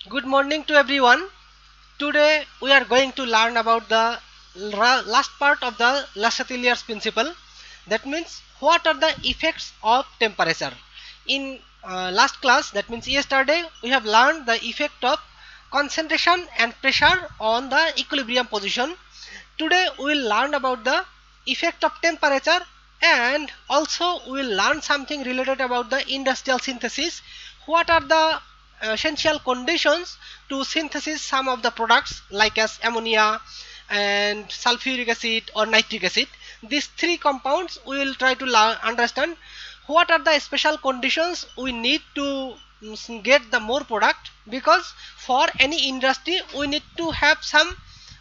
Good morning to everyone. Today we are going to learn about the last part of the Le Chatelier's principle. That means what are the effects of temperature. In last class, that means yesterday, we have learned the effect of concentration and pressure on the equilibrium position. Today we will learn about the effect of temperature, and also we will learn something related about the industrial synthesis. What are the essential conditions to synthesis some of the products like as ammonia and sulfuric acid or nitric acid. These three compounds we will try to understand what are the special conditions we need to get the more product, because for any industry we need to have some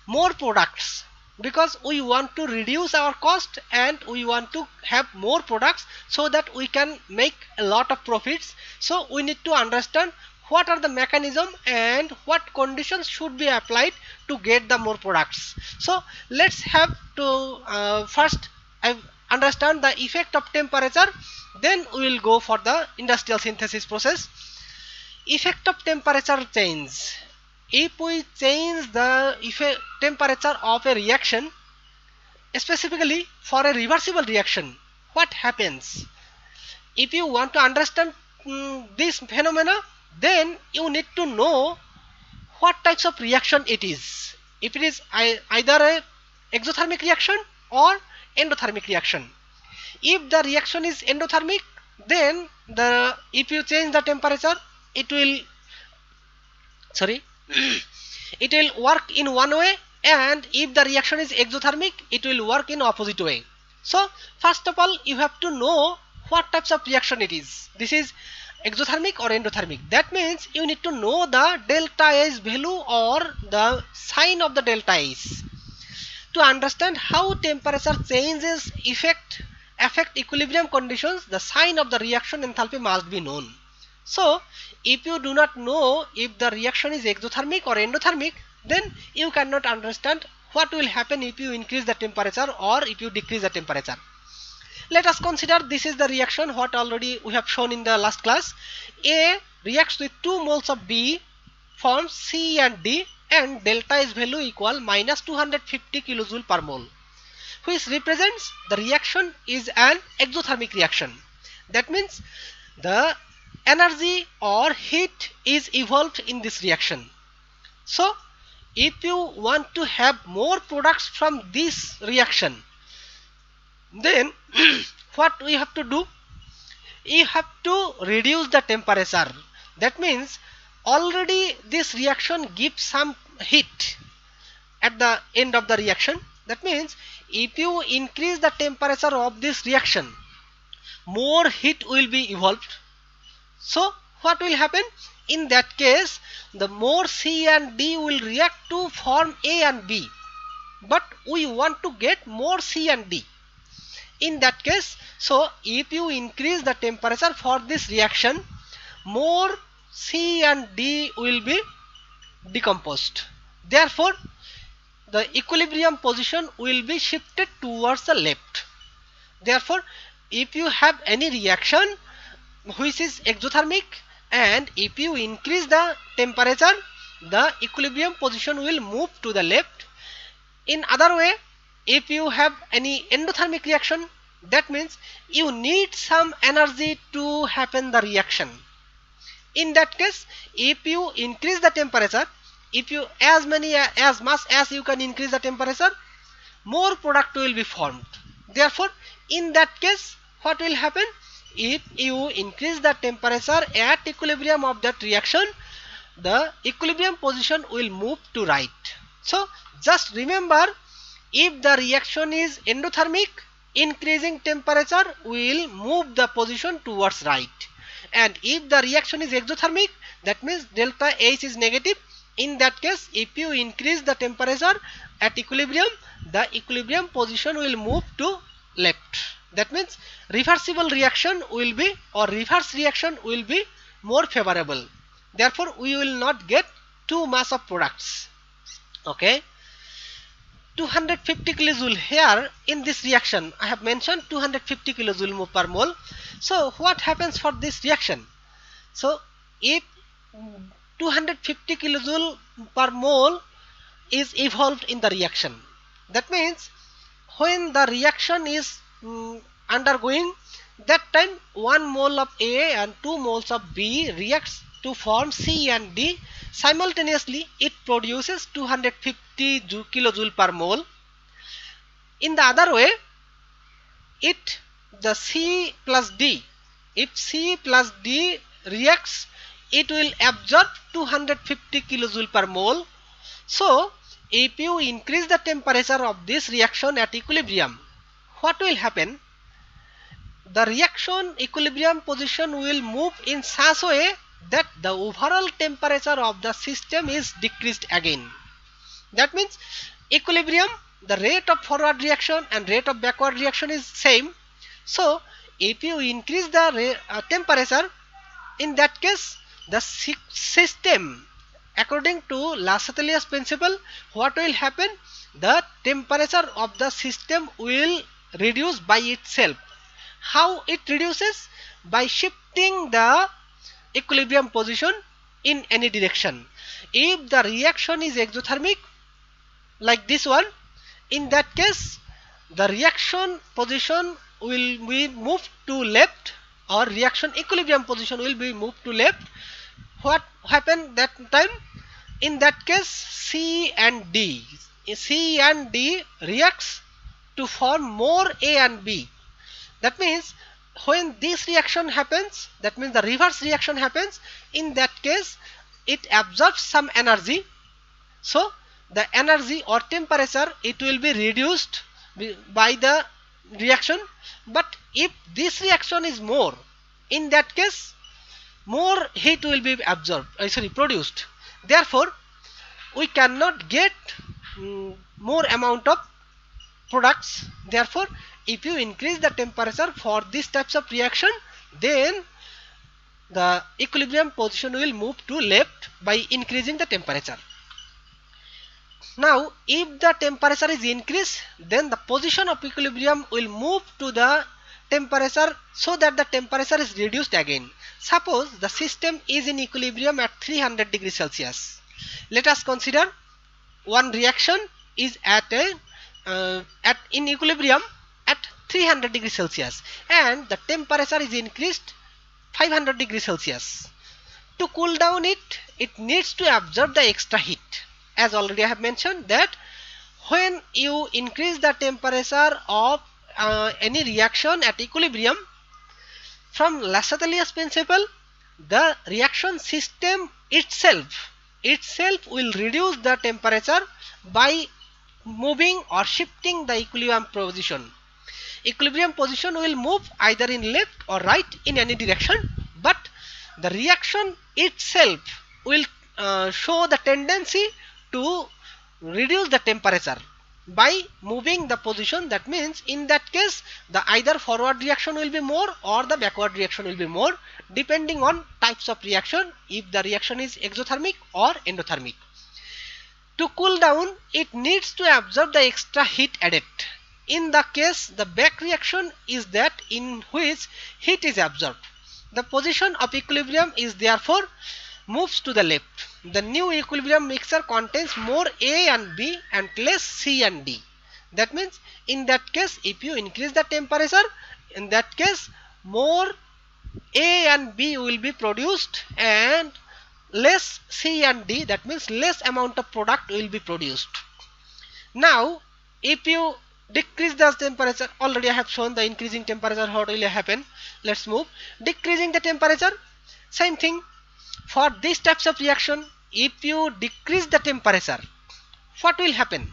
more products, because we want to reduce our cost and we want to have more products so that we can make a lot of profits. So we need to understand what are the mechanism and what conditions should be applied to get the more products. So let's have to first understand the effect of temperature, then we will go for the industrial synthesis process. Effect of temperature change. If we change the temperature of a reaction, specifically for a reversible reaction, what happens? If you want to understand this phenomena, then you need to know what types of reaction it is. If it is either a exothermic reaction or endothermic reaction. If the reaction is endothermic, then if you change the temperature, it will it will work in one way, and if the reaction is exothermic, it will work in opposite way. So first of all, you have to know what types of reaction it is. This is exothermic or endothermic. That means you need to know the delta H value or the sign of the delta H. To understand how temperature changes affect equilibrium conditions, the sign of the reaction enthalpy must be known. So if you do not know if the reaction is exothermic or endothermic, then you cannot understand what will happen if you increase the temperature or if you decrease the temperature. Let us consider this is the reaction what already we have shown in the last class. A reacts with 2 moles of B, forms C and D, and delta H value equal minus 250 kilojoule per mole, which represents the reaction is an exothermic reaction. That means the energy or heat is evolved in this reaction. So if you want to have more products from this reaction, then what we have to do? You have to reduce the temperature. That means already this reaction gives some heat at the end of the reaction. That means if you increase the temperature of this reaction, more heat will be evolved. So what will happen? In that case, the more C and D will react to form A and B, but we want to get more C and D. In that case, so if you increase the temperature for this reaction, more C and D will be decomposed. Therefore the equilibrium position will be shifted towards the left. Therefore if you have any reaction which is exothermic, and if you increase the temperature, the equilibrium position will move to the left. In other way, if you have any endothermic reaction, that means you need some energy to happen the reaction. In that case, if you increase the temperature, if you as much as you can increase the temperature, more product will be formed. Therefore in that case, what will happen? If you increase the temperature at equilibrium of that reaction, the equilibrium position will move to right. So just remember, if the reaction is endothermic, increasing temperature will move the position towards right, and if the reaction is exothermic, that means delta H is negative. In that case, if you increase the temperature at equilibrium, the equilibrium position will move to left. That means reversible reaction will be, or reverse reaction will be more favorable. Therefore we will not get too much of products. Okay, 250 kilojoule here in this reaction, I have mentioned 250 kilojoule per mole. So what happens for this reaction? So if 250 kilojoule per mole is evolved in the reaction. That means when the reaction is undergoing, that time 1 mole of A and 2 moles of B reacts to form C and D. Simultaneously it produces 250 kilojoule per mole. In the other way, the C plus D, if C plus D reacts, it will absorb 250 kilojoule per mole. So if you increase the temperature of this reaction at equilibrium, what will happen? The reaction equilibrium position will move in such a way that the overall temperature of the system is decreased again. That means equilibrium, the rate of forward reaction and rate of backward reaction is same. So if you increase the temperature, in that case the system, according to Le Chatelier's principle, what will happen? The temperature of the system will reduce by itself. How it reduces? By shifting the equilibrium position in any direction. If the reaction is exothermic, like this one, in that case the reaction position will be moved to left, or reaction equilibrium position will be moved to left. What happened that time? In that case C and D reacts to form more A and B. That means when this reaction happens, that means the reverse reaction happens, in that case it absorbs some energy. So the energy or temperature, it will be reduced by the reaction. But if this reaction is more, in that case more heat will be produced. Therefore we cannot get more amount of products. Therefore if you increase the temperature for these types of reaction, then the equilibrium position will move to left by increasing the temperature. Now if the temperature is increased, then the position of equilibrium will move to the temperature, so that the temperature is reduced again. Suppose the system is in equilibrium at 300 degrees Celsius. Let us consider one reaction is in equilibrium at 300 degrees Celsius, and the temperature is increased 500 degrees Celsius. To cool down it needs to absorb the extra heat. As already I have mentioned that when you increase the temperature of any reaction at equilibrium, from Le Chatelier's principle, the reaction system itself will reduce the temperature by moving or shifting the equilibrium position. Equilibrium position will move either in left or right, in any direction, but the reaction itself will show the tendency to reduce the temperature by moving the position. That means in that case the either forward reaction will be more or the backward reaction will be more, depending on types of reaction, if the reaction is exothermic or endothermic. To cool down, it needs to absorb the extra heat added. In the case the back reaction is that in which heat is absorbed. The position of equilibrium is therefore moves to the left. The new equilibrium mixture contains more A and B and less C and D. That means in that case if you increase the temperature, in that case more A and B will be produced and less C and D, that means less amount of product will be produced. Now if you decrease the temperature, already I have shown the increasing temperature what will happen. Let's move. Decreasing the temperature, same thing. For these types of reaction, if you decrease the temperature, what will happen?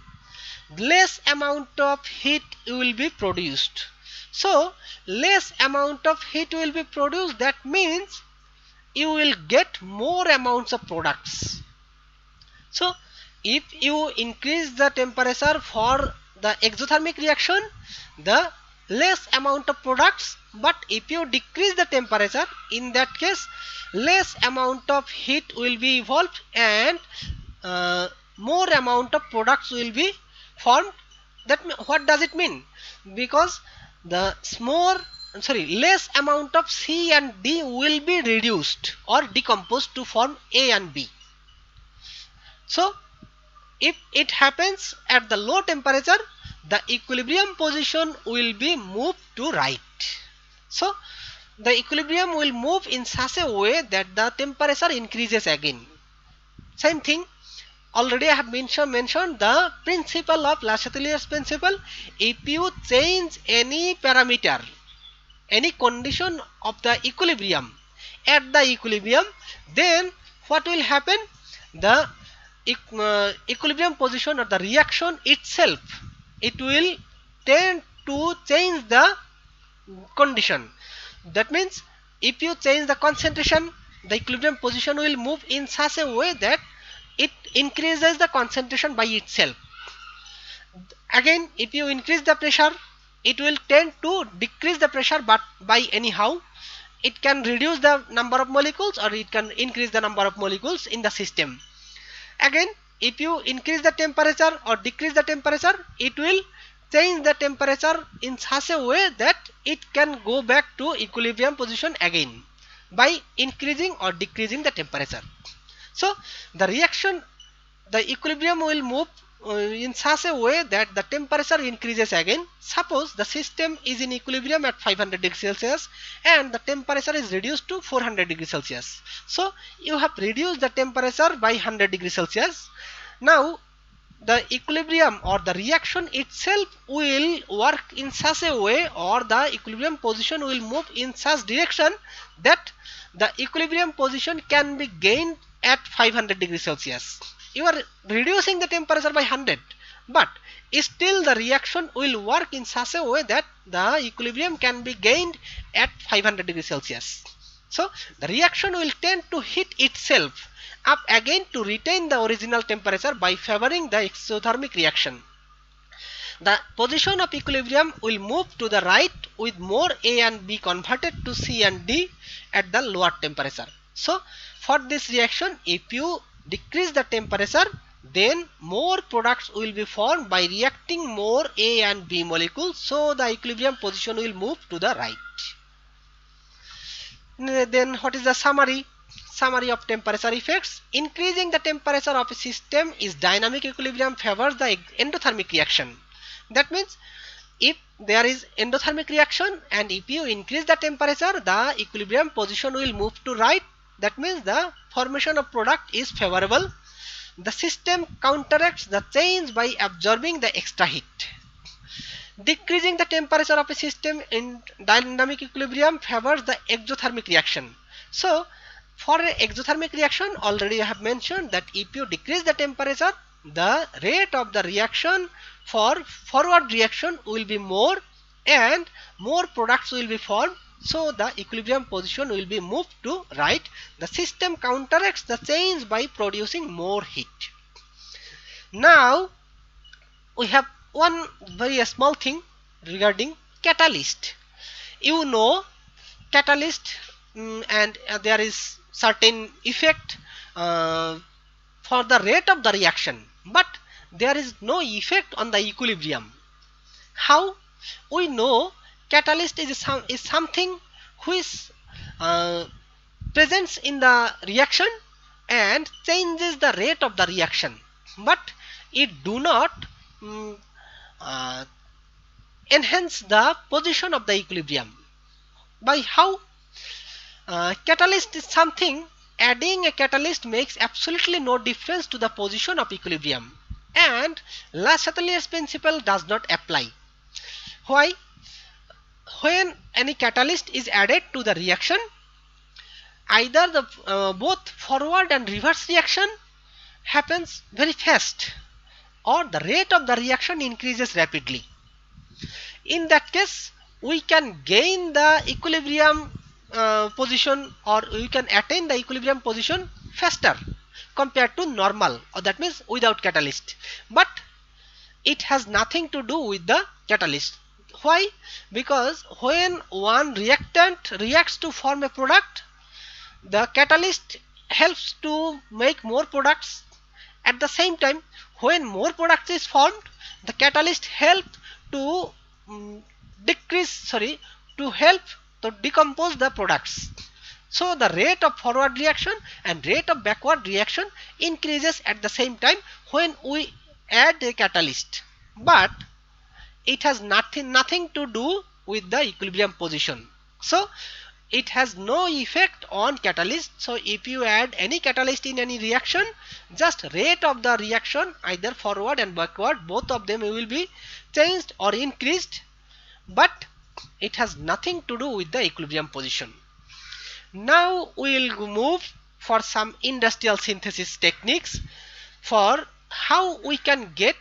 Less amount of heat will be produced. So less amount of heat will be produced, that means you will get more amounts of products. So if you increase the temperature for the exothermic reaction, the less amount of products, but if you decrease the temperature, in that case less amount of heat will be evolved and more amount of products will be formed. That what does it mean? Because the more less amount of C and D will be reduced or decomposed to form A and B. So if it happens at the low temperature, the equilibrium position will be moved to right. So the equilibrium will move in such a way that the temperature increases again. Same thing, already I have mentioned the principle of Le Chatelier's principle. If you change any parameter, any condition of the equilibrium at the equilibrium, then what will happen? The equilibrium position or the reaction itself, it will tend to change the condition. That means if you change the concentration, the equilibrium position will move in such a way that it increases the concentration by itself. Again, if you increase the pressure, it will tend to decrease the pressure, but by anyhow it can reduce the number of molecules or it can increase the number of molecules in the system. Again, if you increase the temperature or decrease the temperature, it will change the temperature in such a way that it can go back to equilibrium position again by increasing or decreasing the temperature. So the reaction, the equilibrium will move in such a way that the temperature increases again. Suppose the system is in equilibrium at 500 degrees Celsius and the temperature is reduced to 400 degrees Celsius. So you have reduced the temperature by 100 degrees Celsius. Now the equilibrium or the reaction itself will work in such a way, or the equilibrium position will move in such direction that the equilibrium position can be gained at 500 degrees Celsius. You are reducing the temperature by 100, but still the reaction will work in such a way that the equilibrium can be gained at 500 degrees Celsius. So the reaction will tend to heat itself up again to retain the original temperature by favoring the exothermic reaction. The position of equilibrium will move to the right with more A and B converted to C and D at the lower temperature. So for this reaction, if you decrease the temperature, then more products will be formed by reacting more A and B molecules, so the equilibrium position will move to the right. Then what is the summary of temperature effects? Increasing the temperature of a system is dynamic equilibrium favors the endothermic reaction. That means if there is endothermic reaction and if you increase the temperature, the equilibrium position will move to right. That means the formation of product is favorable. The system counteracts the change by absorbing the extra heat. Decreasing the temperature of a system in dynamic equilibrium favors the exothermic reaction. So for an exothermic reaction, already I have mentioned that if you decrease the temperature, the rate of the reaction for forward reaction will be more and more products will be formed, so the equilibrium position will be moved to right. The system counteracts the change by producing more heat. Now we have one very small thing regarding catalyst. You know catalyst, and there is certain effect for the rate of the reaction, but there is no effect on the equilibrium. How? We know catalyst is something which presents in the reaction and changes the rate of the reaction, but it do not enhance the position of the equilibrium. By how? Catalyst is something, adding a catalyst makes absolutely no difference to the position of equilibrium, and Le Chatelier's principle does not apply. Why? When any catalyst is added to the reaction, either the both forward and reverse reaction happens very fast, or the rate of the reaction increases rapidly. In that case, we can gain the equilibrium position, or we can attain the equilibrium position faster compared to normal, or that means without catalyst. But it has nothing to do with the catalyst. Why? Because when one reactant reacts to form a product, the catalyst helps to make more products. At the same time, when more products is formed, the catalyst helps to to help to decompose the products. So the rate of forward reaction and rate of backward reaction increases at the same time when we add a catalyst, but it has nothing to do with the equilibrium position. So it has no effect on catalyst. So if you add any catalyst in any reaction, just rate of the reaction, either forward and backward, both of them will be changed or increased, but it has nothing to do with the equilibrium position. Now we will move for some industrial synthesis techniques for how we can get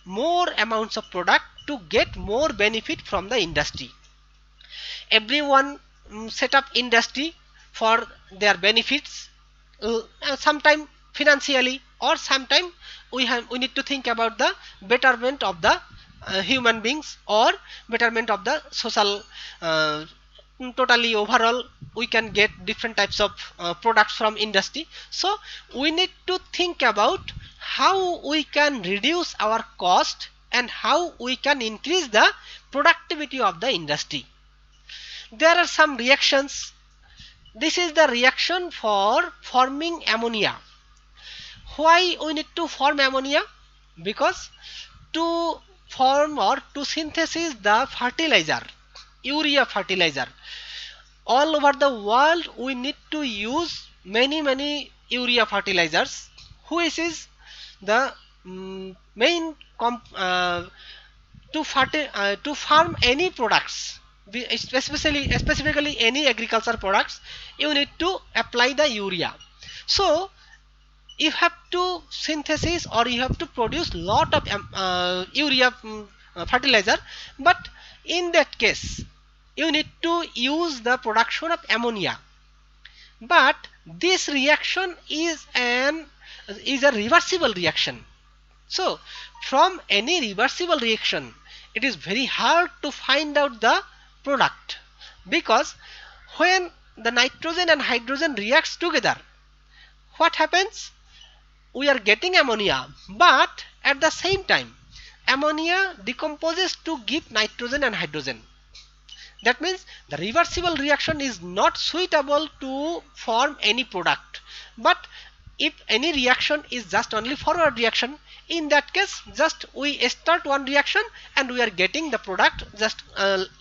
more amounts of product to get more benefit from the industry. Everyone set up industry for their benefits, sometime financially, or sometime we need to think about the betterment of the human beings or betterment of the social. Totally overall we can get different types of products from industry. So we need to think about how we can reduce our cost and how we can increase the productivity of the industry. There are some reactions. This is the reaction for forming ammonia. Why we need to form ammonia? Because to form or to synthesize the fertilizer, urea fertilizer, all over the world we need to use many urea fertilizers, which is the main to farm any products, specifically any agriculture products, you need to apply the urea. So you have to synthesis or you have to produce lot of urea fertilizer, but in that case you need to use the production of ammonia. But this reaction is a reversible reaction. So from any reversible reaction it is very hard to find out the product, because when the nitrogen and hydrogen reacts together, what happens? We are getting ammonia, but at the same time ammonia decomposes to give nitrogen and hydrogen. That means the reversible reaction is not suitable to form any product. But if any reaction is just only forward reaction, in that case just we start one reaction and we are getting the product just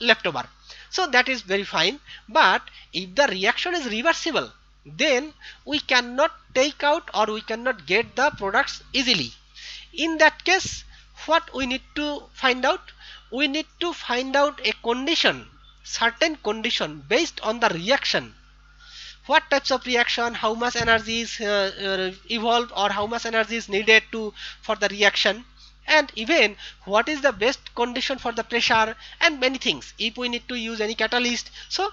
left over. So that is very fine. But if the reaction is reversible, then we cannot take out or we cannot get the products easily. In that case, what we need to find out? We need to find out a condition, certain condition based on the reaction. What types of reaction, how much energy is evolved or how much energy is needed for the reaction, and even what is the best condition for the pressure and many things, if we need to use any catalyst. So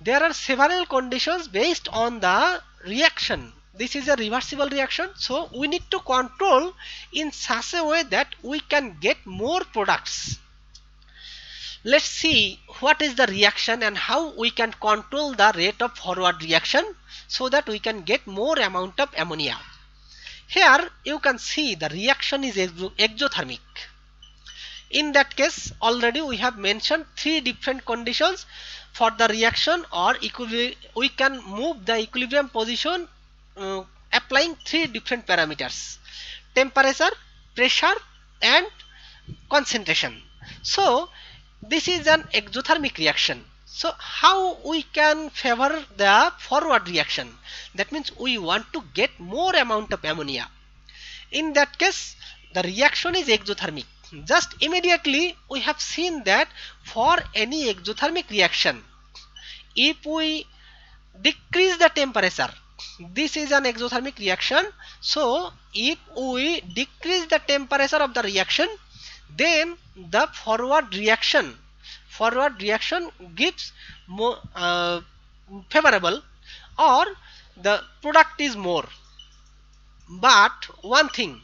there are several conditions based on the reaction. This is a reversible reaction, so we need to control in such a way that we can get more products. Let's see what is the reaction and how we can control the rate of forward reaction so that we can get more amount of ammonia. Here you can see the reaction is exothermic. In that case already we have mentioned three different conditions for the reaction, or we can move the equilibrium position applying three different parameters: temperature, pressure and concentration. So this is an exothermic reaction. So how we can favor the forward reaction? That means we want to get more amount of ammonia. In that case the reaction is exothermic. Just immediately we have seen that for any exothermic reaction, if we decrease the temperature, this is an exothermic reaction. So if we decrease the temperature of the reaction, then the forward reaction gives more favorable, or the product is more. But one thing,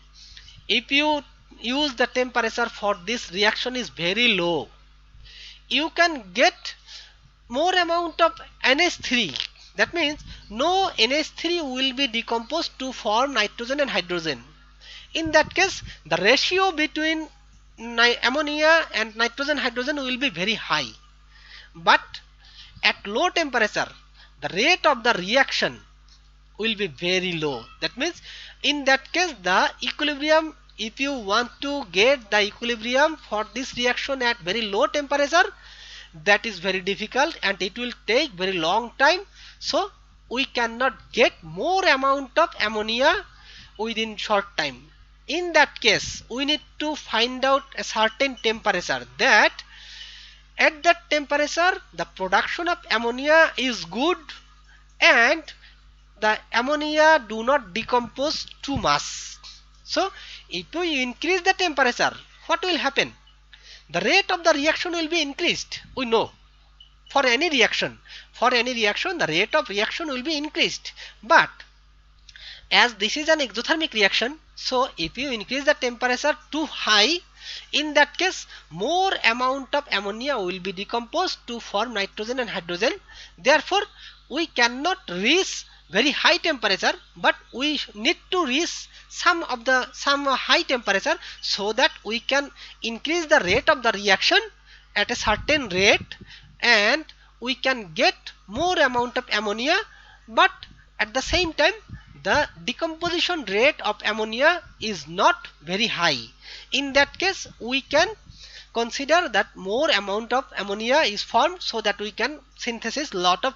if you use the temperature for this reaction is very low, you can get more amount of NH3. That means no NH3 will be decomposed to form nitrogen and hydrogen. In that case the ratio between ammonia and nitrogen hydrogen will be very high. But at low temperature, the rate of the reaction will be very low. That means in that case the equilibrium, if you want to get the equilibrium for this reaction at very low temperature, that is very difficult and it will take very long time. So we cannot get more amount of ammonia within short time. In that case we need to find out a certain temperature, that at that temperature the production of ammonia is good and the ammonia do not decompose too much. So if we increase the temperature, what will happen? The rate of the reaction will be increased. We know for any reaction the rate of reaction will be increased. But as this is an exothermic reaction, so if you increase the temperature too high, in that case more amount of ammonia will be decomposed to form nitrogen and hydrogen. Therefore we cannot reach very high temperature, but we need to reach some high temperature so that we can increase the rate of the reaction at a certain rate and we can get more amount of ammonia, but at the same time the decomposition rate of ammonia is not very high. In that case we can consider that more amount of ammonia is formed so that we can synthesize lot of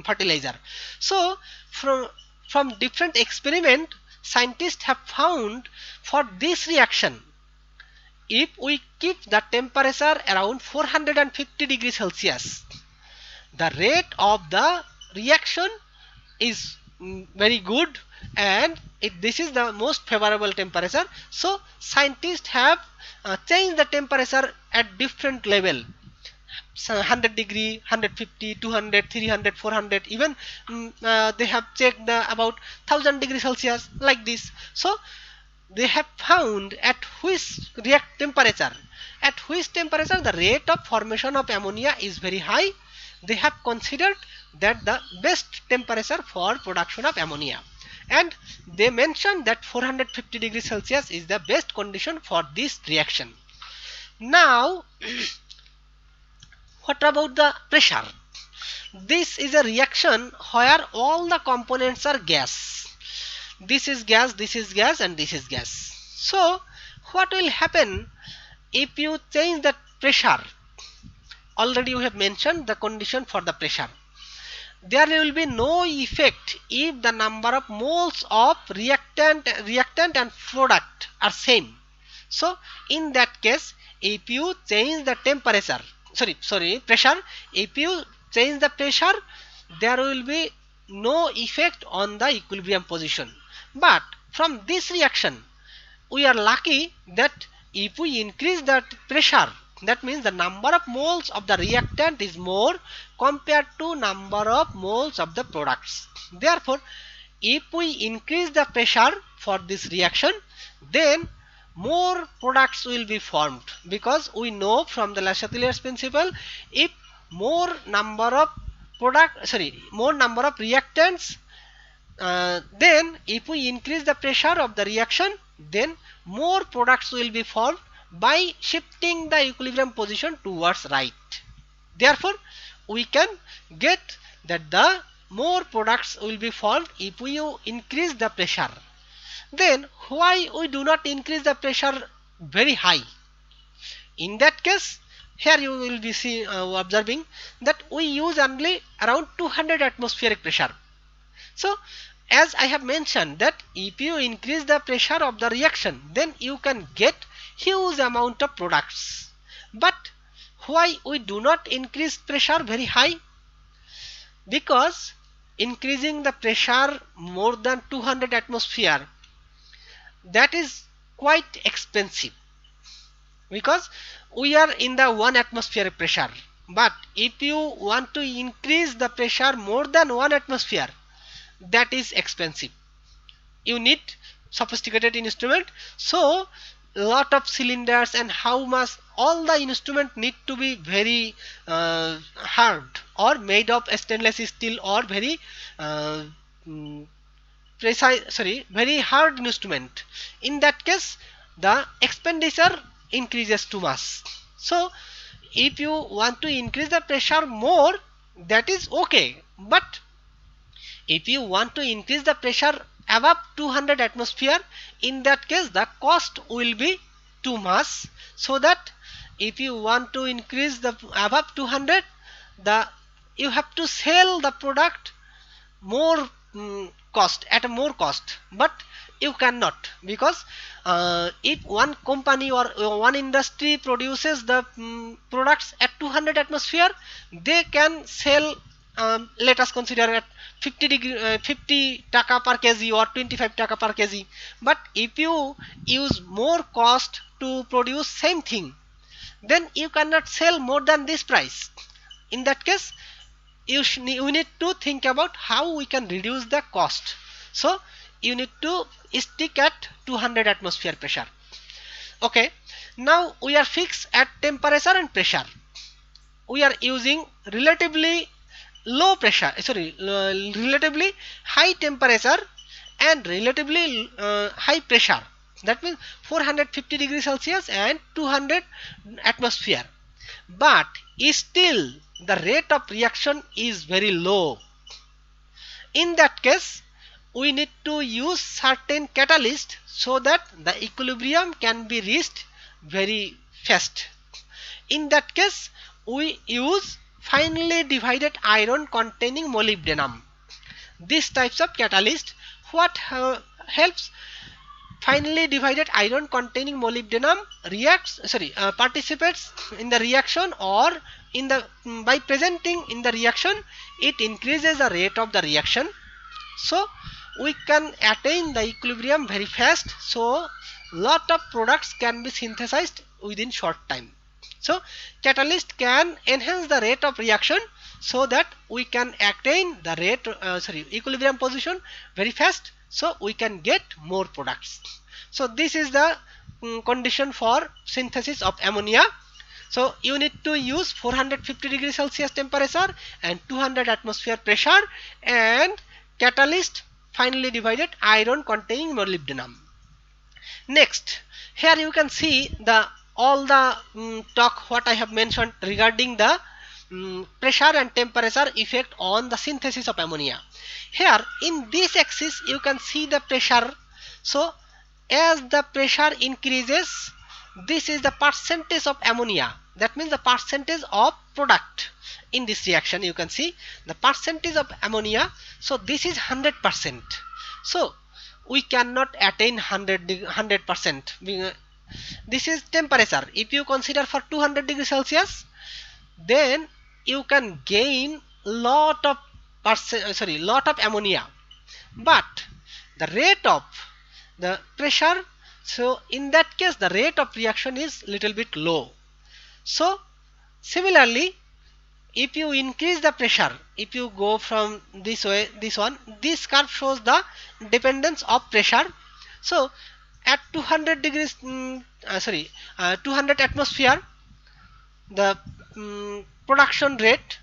fertilizer. So from different experiment, scientists have found for this reaction, if we keep the temperature around 450 degrees Celsius, the rate of the reaction is very good and this is the most favorable temperature. So scientists have changed the temperature at different level, so 100 degree, 150, 200, 300, 400, even they have checked about 1000 degrees Celsius like this. So they have found at which temperature the rate of formation of ammonia is very high. They have considered that the best temperature for production of ammonia, and they mentioned that 450 degrees Celsius is the best condition for this reaction. Now what about the pressure? This is a reaction where all the components are gas. This is gas, this is gas, and this is gas. So what will happen if you change the pressure? Already we have mentioned the condition for the pressure. There will be no effect if the number of moles of reactant and product are same. So in that case, if you change the pressure, if you change the pressure, there will be no effect on the equilibrium position. But from this reaction, we are lucky that if we increase that pressure, that means the number of moles of the reactant is more compared to number of moles of the products. Therefore, if we increase the pressure for this reaction, then more products will be formed, because we know from the Le Chatelier's principle, if more number of reactants, then if we increase the pressure of the reaction, then more products will be formed by shifting the equilibrium position towards right. Therefore we can get that the more products will be formed if we increase the pressure. Then why we do not increase the pressure very high? In that case, here you will be observing that we use only around 200 atmospheric pressure. So as I have mentioned that if you increase the pressure of the reaction, then you can get huge amount of products. But why we do not increase pressure very high? Because increasing the pressure more than 200 atmosphere, that is quite expensive, because we are in the 1 atmospheric pressure. But if you want to increase the pressure more than 1 atmosphere, that is expensive. You need sophisticated instrument. So lot of cylinders and how much all the instrument need to be very hard or made of stainless steel or very very hard instrument. In that case the expenditure increases too much. So if you want to increase the pressure more, that is okay. But if you want to increase the pressure above 200 atmosphere, in that case the cost will be too much. So that if you want to increase the above 200, the you have to sell the product more cost, at a more cost. But you cannot, because if one company or one industry produces the products at 200 atmosphere, they can sell, let us consider at 50 taka per kg or 25 taka per kg. But if you use more cost to produce same thing, then you cannot sell more than this price. In that case, we need to think about how we can reduce the cost. So you need to stick at 200 atmosphere pressure. Okay, now we are fixed at temperature and pressure. We are using relatively low pressure, relatively high temperature and relatively high pressure. That means 450 degrees Celsius and 200 atmosphere. But still the rate of reaction is very low. In that case, we need to use certain catalyst so that the equilibrium can be reached very fast. In that case, we use finely divided iron containing molybdenum. These types of catalyst, what helps finely divided iron containing molybdenum participates in the reaction, or in the by presenting in the reaction, it increases the rate of the reaction. So we can attain the equilibrium very fast, so lot of products can be synthesized within short time. So catalyst can enhance the rate of reaction so that we can attain the equilibrium position very fast, so we can get more products. So this is the condition for synthesis of ammonia. So you need to use 450 degrees Celsius temperature and 200 atmosphere pressure, and catalyst finely divided iron containing molybdenum. Next, here you can see the all the talk what I have mentioned regarding the pressure and temperature effect on the synthesis of ammonia. Here in this axis you can see the pressure. So as the pressure increases, this is the percentage of ammonia, that means the percentage of product in this reaction. You can see the percentage of ammonia. So this is 100%. So we cannot attain 100%. This is temperature. If you consider for 200 degrees Celsius, then you can gain lot of ammonia, but the rate of the pressure, so in that case the rate of reaction is little bit low. So similarly, if you increase the pressure, if you go from this way, this curve shows the dependence of pressure. So at 200 degrees 200 atmosphere, the production rate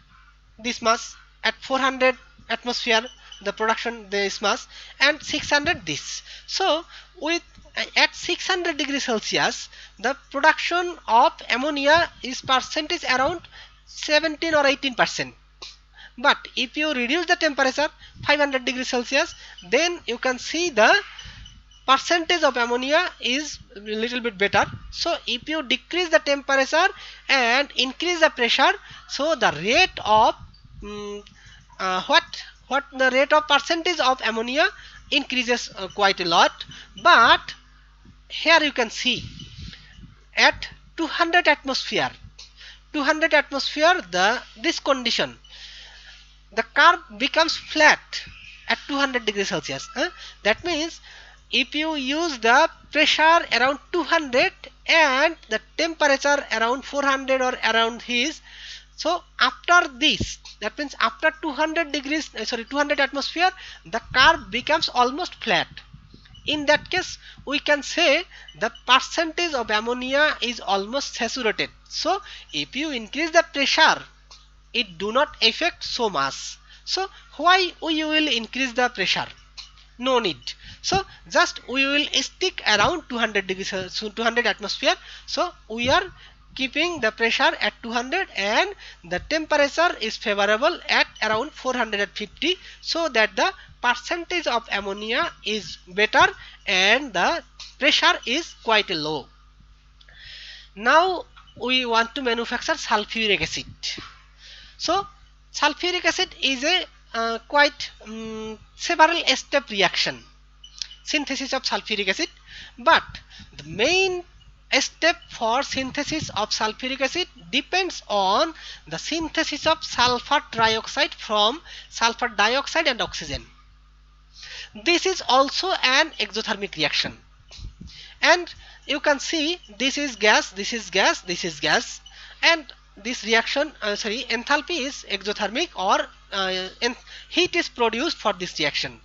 this much, at 400 atmosphere the production this much, and 600 this. So with at 600 degrees Celsius, the production of ammonia is percentage around 17 or 18%. But if you reduce the temperature 500 degrees Celsius, then you can see the percentage of ammonia is a little bit better. So if you decrease the temperature and increase the pressure, so the rate of what the rate of percentage of ammonia increases quite a lot. But here you can see at 200 atmosphere this condition, the curve becomes flat at 200 degrees Celsius. That means if you use the pressure around 200 and the temperature around 400 or around his, so after this, that means after 200 atmosphere, the curve becomes almost flat. In that case, we can say the percentage of ammonia is almost saturated. So if you increase the pressure, it do not affect so much. So why we will increase the pressure? No need. So just we will stick around 200 degrees, 200 atmosphere. So we are keeping the pressure at 200 and the temperature is favorable at around 450, so that the percentage of ammonia is better and the pressure is quite low. Now we want to manufacture sulfuric acid. So sulfuric acid is a quite several step reaction, synthesis of sulfuric acid, but the main step for synthesis of sulfuric acid depends on the synthesis of sulfur trioxide from sulfur dioxide and oxygen. This is also an exothermic reaction, and you can see this is gas, this is gas, this is gas, and this reaction enthalpy is exothermic, or heat is produced for this reaction.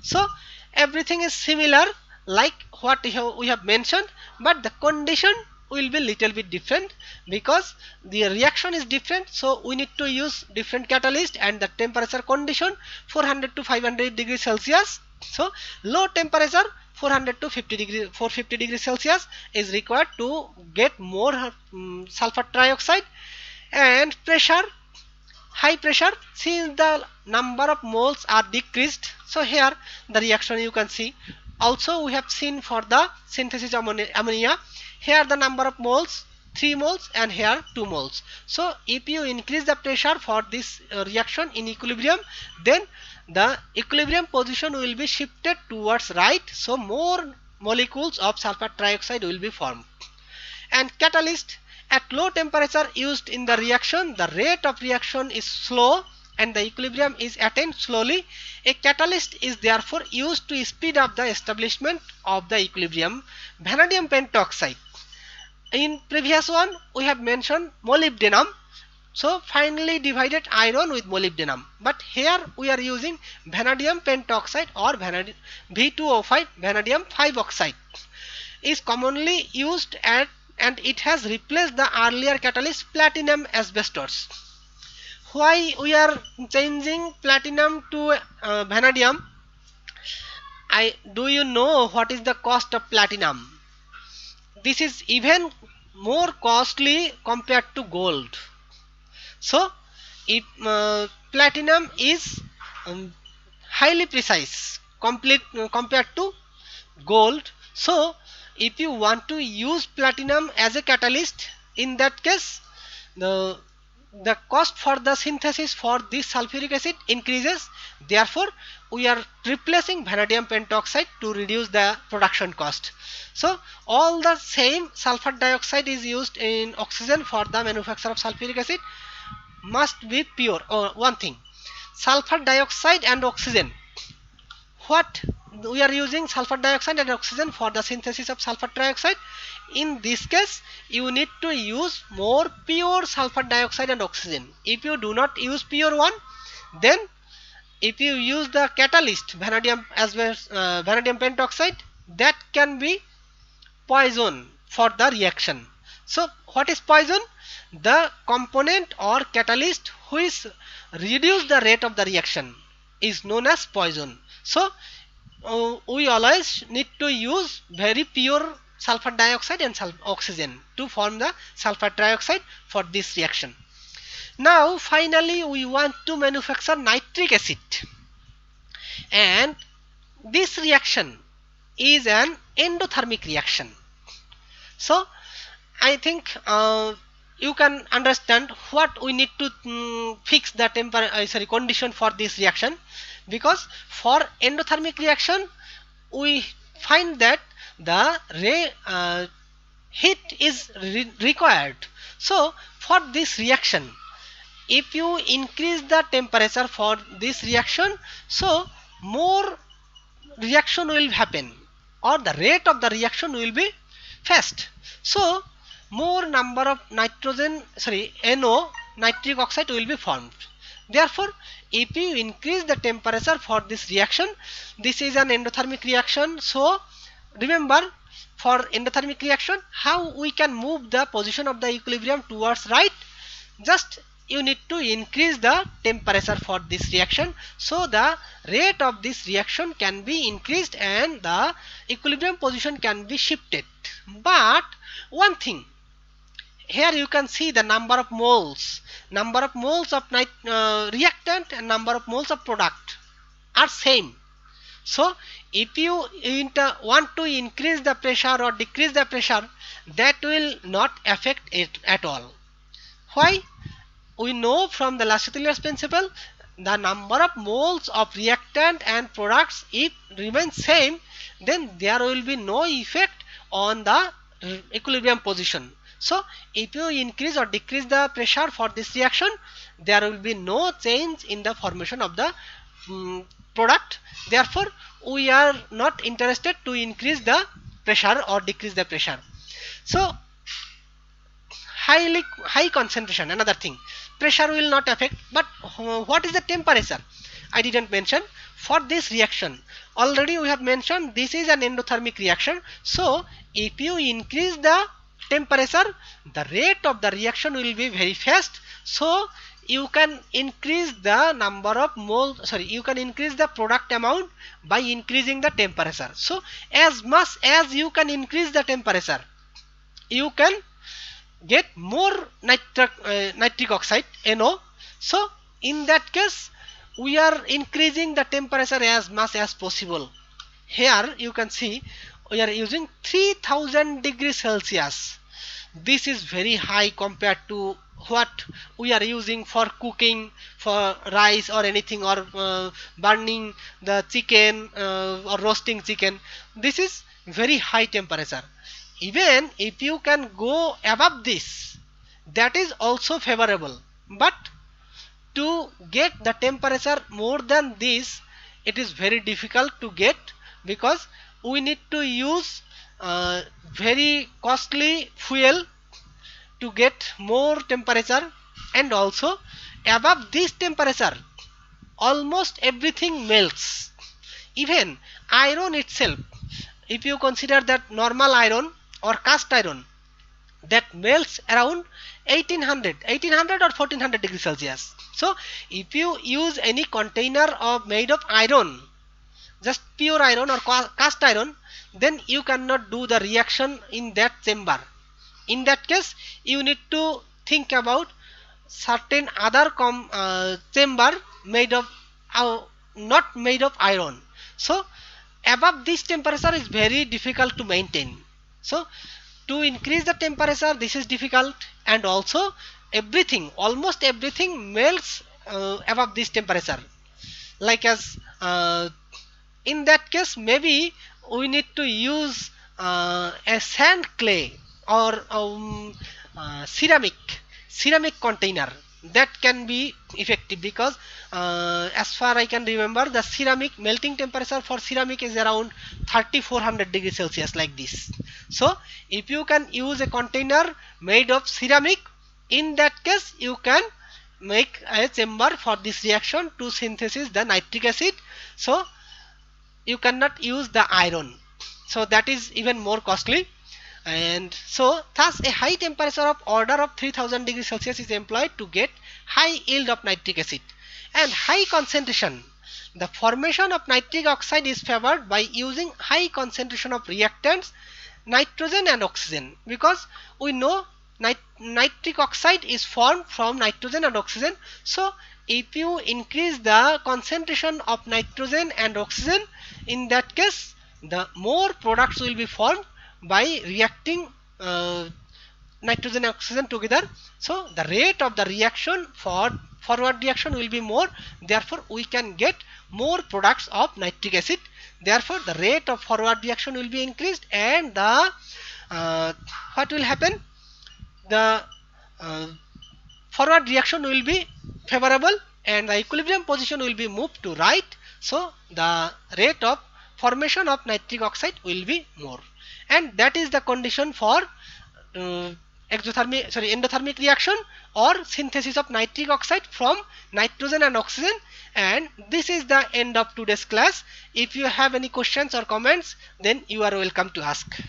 So everything is similar like what we have mentioned, but the condition will be little bit different because the reaction is different, so we need to use different catalyst, and the temperature condition 400 to 500 degrees Celsius. So low temperature 400 to 450 degrees Celsius is required to get more sulfur trioxide, and pressure, high pressure, since the number of moles are decreased. So here the reaction you can see. Also we have seen for the synthesis of ammonia, here the number of moles 3 moles and here 2 moles. So if you increase the pressure for this reaction in equilibrium, then the equilibrium position will be shifted towards right, so more molecules of sulfur trioxide will be formed. And catalyst, at low temperature used in the reaction, the rate of reaction is slow and the equilibrium is attained slowly. A catalyst is therefore used to speed up the establishment of the equilibrium. Vanadium pentoxide. In previous one we have mentioned molybdenum, so finely divided iron with molybdenum, but here we are using vanadium pentoxide or V2O5, vanadium 5 oxide is commonly used at, and it has replaced the earlier catalyst platinum asbestos. Why we are changing platinum to vanadium? Do you know what is the cost of platinum? This is even more costly compared to gold. So if platinum is highly precise compared to gold, so if you want to use platinum as a catalyst, in that case the cost for the synthesis for this sulfuric acid increases. Therefore we are replacing vanadium pentoxide to reduce the production cost. So all the same sulfur dioxide is used in oxygen for the manufacture of sulfuric acid must be pure. One thing, sulfur dioxide and oxygen, what we are using sulfur dioxide and oxygen for the synthesis of sulfur trioxide. In this case you need to use more pure sulfur dioxide and oxygen. If you do not use pure one, then if you use the catalyst vanadium as well vanadium pentoxide, that can be poison for the reaction. So what is poison? The component or catalyst which reduce the rate of the reaction is known as poison. So we always need to use very pure sulfur dioxide and oxygen to form the sulfur trioxide for this reaction. Now finally we want to manufacture nitric acid, and this reaction is an endothermic reaction. So I think you can understand what we need to fix the condition for this reaction, because for endothermic reaction we find that the heat is required. So for this reaction, if you increase the temperature for this reaction, so more reaction will happen, or the rate of the reaction will be fast. So more number of NO, nitric oxide, will be formed. Therefore if you increase the temperature for this reaction, this is an endothermic reaction. So remember, for endothermic reaction how we can move the position of the equilibrium towards right? Just you need to increase the temperature for this reaction, so the rate of this reaction can be increased and the equilibrium position can be shifted. But one thing, Here you can see the number of moles of reactant and number of moles of product are same. So if you want to increase the pressure or decrease the pressure, that will not affect it at all. Why? We know from the Lassitulius principle, the number of moles of reactant and products if remain same, then there will be no effect on the equilibrium position. So if you increase or decrease the pressure for this reaction, there will be no change in the formation of the product. Therefore we are not interested to increase the pressure or decrease the pressure. So high concentration, another thing, pressure will not affect, but what is the temperature? I didn't mention for this reaction. Already we have mentioned this is an endothermic reaction. So if you increase the temperature, the rate of the reaction will be very fast. So you can increase the number of moles, you can increase the product amount by increasing the temperature. So as much as you can increase the temperature, you can get more nitric oxide, NO. So in that case we are increasing the temperature as much as possible. Here you can see we are using 3000 degrees Celsius. This is very high compared to what we are using for cooking, for rice or anything, or burning the chicken or roasting chicken. This is very high temperature. Even if you can go above this, that is also favorable, but to get the temperature more than this, it is very difficult to get, because we need to use very costly fuel to get more temperature, and also above this temperature almost everything melts. Even iron itself, if you consider that normal iron or cast iron, that melts around 1800 or 1400 degrees Celsius. So if you use any container made of iron, just pure iron or cast iron, then you cannot do the reaction in that chamber. In that case you need to think about certain other chamber made of not made of iron. So above this temperature is very difficult to maintain. So to increase the temperature, this is difficult, and also everything, almost everything melts above this temperature. Like as in that case maybe we need to use a sand clay or ceramic container. That can be effective, because as far I can remember, the ceramic melting temperature for ceramic is around 3400 degrees Celsius, like this. So if you can use a container made of ceramic, in that case you can make a chamber for this reaction to synthesize the nitric acid. So you cannot use the iron, so that is even more costly. And so thus a high temperature of order of 3000 degrees Celsius is employed to get high yield of nitric acid. And high concentration, the formation of nitric oxide is favored by using high concentration of reactants, nitrogen and oxygen, because we know nitric oxide is formed from nitrogen and oxygen. So if you increase the concentration of nitrogen and oxygen, in that case the more products will be formed by reacting nitrogen and oxygen together. So the rate of the reaction for forward reaction will be more, therefore we can get more products of nitric acid. Therefore the rate of forward reaction will be increased, and the what will happen, the forward reaction will be favorable and the equilibrium position will be moved to right. So the rate of formation of nitric oxide will be more, and that is the condition for endothermic reaction or synthesis of nitric oxide from nitrogen and oxygen. And this is the end of today's class. If you have any questions or comments, then you are welcome to ask.